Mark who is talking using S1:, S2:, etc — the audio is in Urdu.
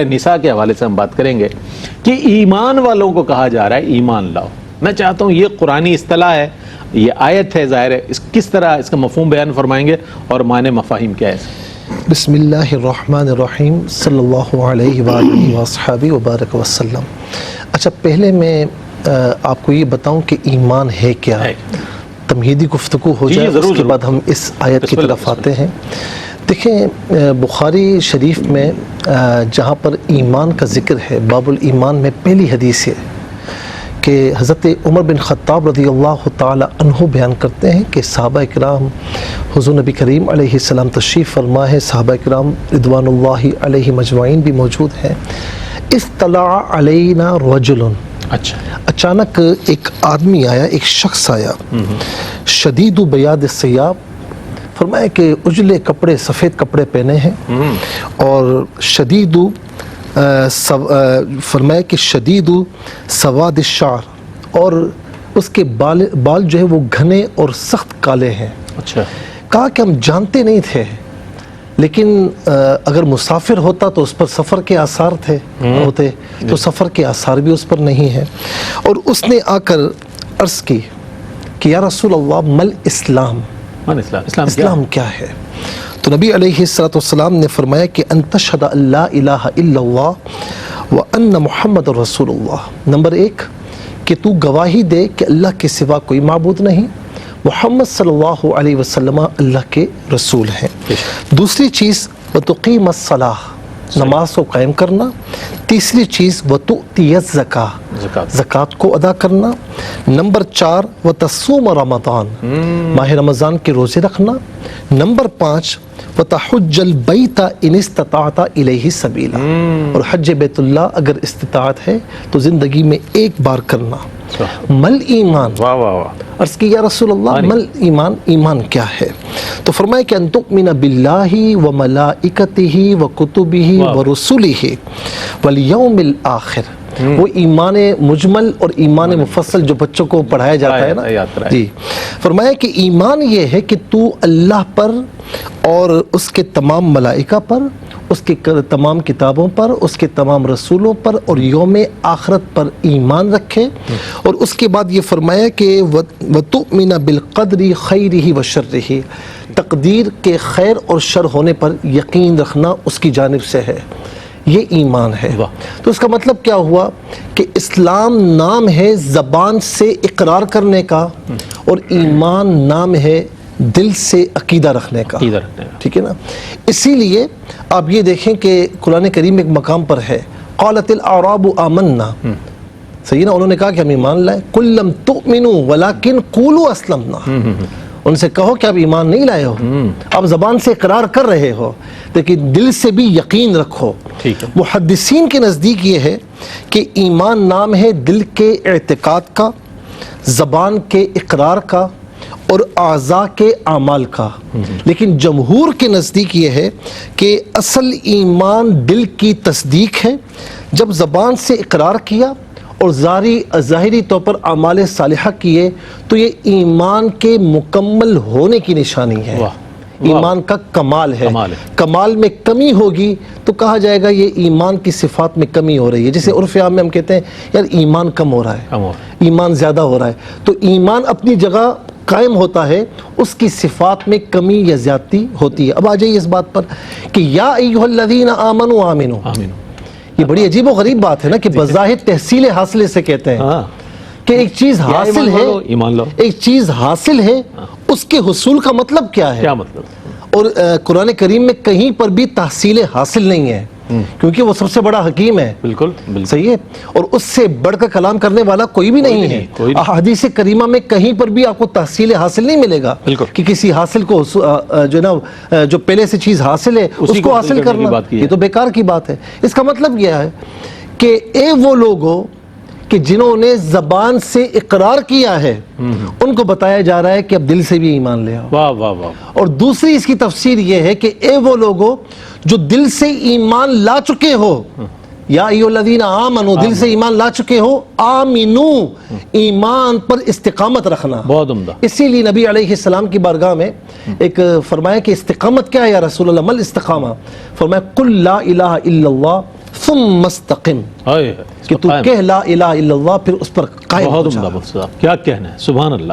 S1: نساء کے حوالے سے ہم بات کریں گے کہ ایمان والوں کو کہا جا رہا ہے ایمان لاؤ. میں چاہتا ہوں یہ قرآنی اصطلاح ہے, یہ آیت ہے, ظاہر ہے کس طرح اس کا مفہوم بیان فرمائیں گے اور معنی مفاہیم کیا ہے؟
S2: بسم اللہ الرحمن الرحیم صلی اللہ علیہ وآلہ وصحبہ وبارک وسلم. اچھا, پہلے میں آپ کو یہ بتاؤں کہ ایمان ہے کیا. تمہیدی گفتگو ہو جائے, اس کے بعد ہم اس آیت کی طرف آتے ہیں. دیکھیں, بخاری شریف میں جہاں پر ایمان کا ذکر ہے, باب الایمان میں پہلی حدیث ہے کہ حضرت عمر بن خطاب رضی اللہ تعالی عنہ بیان کرتے ہیں کہ صحابہ کرام حضور نبی کریم علیہ السلام تشریف فرما ہے, صحابہ کرام رضوان اللہ علیہ مجمعین بھی موجود ہیں. اطلع علینا رجل, اچانک ایک آدمی آیا, ایک شخص آیا, شدید بیاض الثیاب, فرمایا کہ اجلے کپڑے, سفید کپڑے پہنے ہیں, اور شدید فرمایا کہ شدید سواد الشعر, اور اس کے بال جو ہے وہ گھنے اور سخت کالے ہیں.
S1: اچھا.
S2: کہا کہ ہم جانتے نہیں تھے, لیکن اگر مسافر ہوتا تو اس پر سفر کے آثار ہوتے, تو سفر کے آثار بھی اس پر نہیں ہیں. اور اس نے آ کر عرض کی کہ یا رسول اللہ مل اسلام, اسلام کیا ہے؟ تو نبی علیہ السلام نے فرمایا کہ ان تشہد ان لا الہ الا اللہ وان محمد رسول اللہ. نمبر 1 کہ تو گواہی دے کہ اللہ کے سوا کوئی معبود نہیں, محمد صلی اللہ علیہ وسلم اللہ کے رسول ہیں. دوسری چیز وتقیم الصلاۃ, نماز کو قائم کرنا. تیسری چیز وتؤتی الزکاۃ, زکوٰۃ کو ادا کرنا. نمبر 4 وتصوم رمضان, ماہ رمضان کے روزے رکھنا. نمبر 5 وتحج البیت ان استطعت الیہ سبیلا, اور حج بیت اللہ اگر استطاعت ہے تو زندگی میں ایک بار کرنا. مل ایمان, عرض کی یا رسول اللہ مل ایمان, ایمان کیا ہے؟ تو فرمایا کہ ان تؤمن باللہ وملائکتہ وکتبہ ورسلہ والیوم الآخر. وہ ایمان مجمل اور ایمان مفصل جو بچوں کو پڑھایا جاتا ہے نا جی, فرمایا کہ ایمان یہ ہے کہ تو اللہ پر اور اس کے تمام ملائکہ پر, اس کے تمام کتابوں پر, اس کے تمام رسولوں پر اور یوم آخرت پر ایمان رکھے. اور اس کے بعد یہ فرمایا کہ وَتُؤْمِنَ بِالْقَدْرِ خَيْرِهِ وَشَرِّهِ, تقدیر کے خیر اور شر ہونے پر یقین رکھنا اس کی جانب سے ہے. یہ ایمان ہے. تو اس کا مطلب کیا ہوا کہ اسلام نام ہے زبان سے اقرار کرنے کا, اور ایمان نام ہے دل سے عقیدہ رکھنے کا. ٹھیک ہے نا. اسی لیے آپ یہ دیکھیں کہ قرآن کریم ایک مقام پر ہے قالت الاعراب آمنا, صحیح نا, انہوں نے کہا کہ ہم ایمان لائے. قل لم تؤمنوا ولکن قولوا اسلمنا, ان سے کہو کہ آپ ایمان نہیں لائے ہو, آپ زبان سے اقرار کر رہے ہو لیکن دل سے بھی یقین رکھو. محدثین کے نزدیک یہ ہے کہ ایمان نام ہے دل کے اعتقاد کا, زبان کے اقرار کا اور اعضاء کے اعمال کا. لیکن جمہور کے نزدیک یہ ہے کہ اصل ایمان دل کی تصدیق ہے. جب زبان سے اقرار کیا اور ظاہری طور پر اعمال صالحہ کیے تو یہ ایمان کے مکمل ہونے کی نشانی ہے. ایمان کا کمال ہے. کمال میں کمی ہوگی تو کہا جائے گا یہ ایمان کی صفات میں کمی ہو رہی ہے. جیسے عرف عام میں ہم کہتے ہیں یار ایمان کم ہو رہا ہے, ایمان زیادہ ہو رہا ہے. تو ایمان اپنی جگہ قائم ہوتا ہے, اس کی صفات میں کمی یا زیادتی ہوتی ہے. اب آ جائیے اس بات پر کہ یا ایھا الذین آمنوا آمنوا, یہ بڑی عجیب و غریب بات ہے نا کہ بظاہر تحصیل حاصلے سے کہتے ہیں کہ ایک چیز حاصل ہے, ایک چیز حاصل ہے, اس کے حصول کا مطلب کیا ہے؟ اور قرآن کریم میں کہیں پر بھی تحصیل حاصل نہیں ہے, کیونکہ وہ سب سے بڑا حکیم ہے. بالکل صحیح ہے, اور اس سے بڑھ کر کلام کرنے والا کوئی بھی نہیں ہے. احادیث کریمہ میں کہیں پر بھی آپ کو تحصیل حاصل نہیں ملے گا کہ کسی حاصل کو جو نا جو پہلے سے چیز حاصل ہے اس کو حاصل کرنا, یہ تو بیکار کی بات ہے. اس کا مطلب یہ ہے کہ وہ لوگ ہو کہ جنہوں نے زبان سے اقرار کیا ہے ان کو بتایا جا رہا ہے کہ اب دل سے بھی ایمان لے آؤ. اور دوسری اس کی تفسیر یہ ہے کہ وہ لوگ ہو جو دل سے ایمان لا چکے ہو, یا ایھا الذین آمنوا, دل سے ایمان لا چکے ہو, آمنو, ایمان پر استقامت رکھنا. بہت عمدہ. اسی لیے نبی علیہ السلام کی بارگاہ میں ایک فرمایا کہ استقامت کیا ہے یا رسول اللہ, مل استقامہ؟ فرمایا قل لا الہ الا اللہ ثم استقم
S1: اس
S2: کہ
S1: پر
S2: تو
S1: قائم۔
S2: کہہ لا الہ الا اللہ، پھر اس پر قائم ہو
S1: بہت
S2: جا۔
S1: عمدہ مفتی صاحب، کیا کہنا ہے، سبحان اللہ۔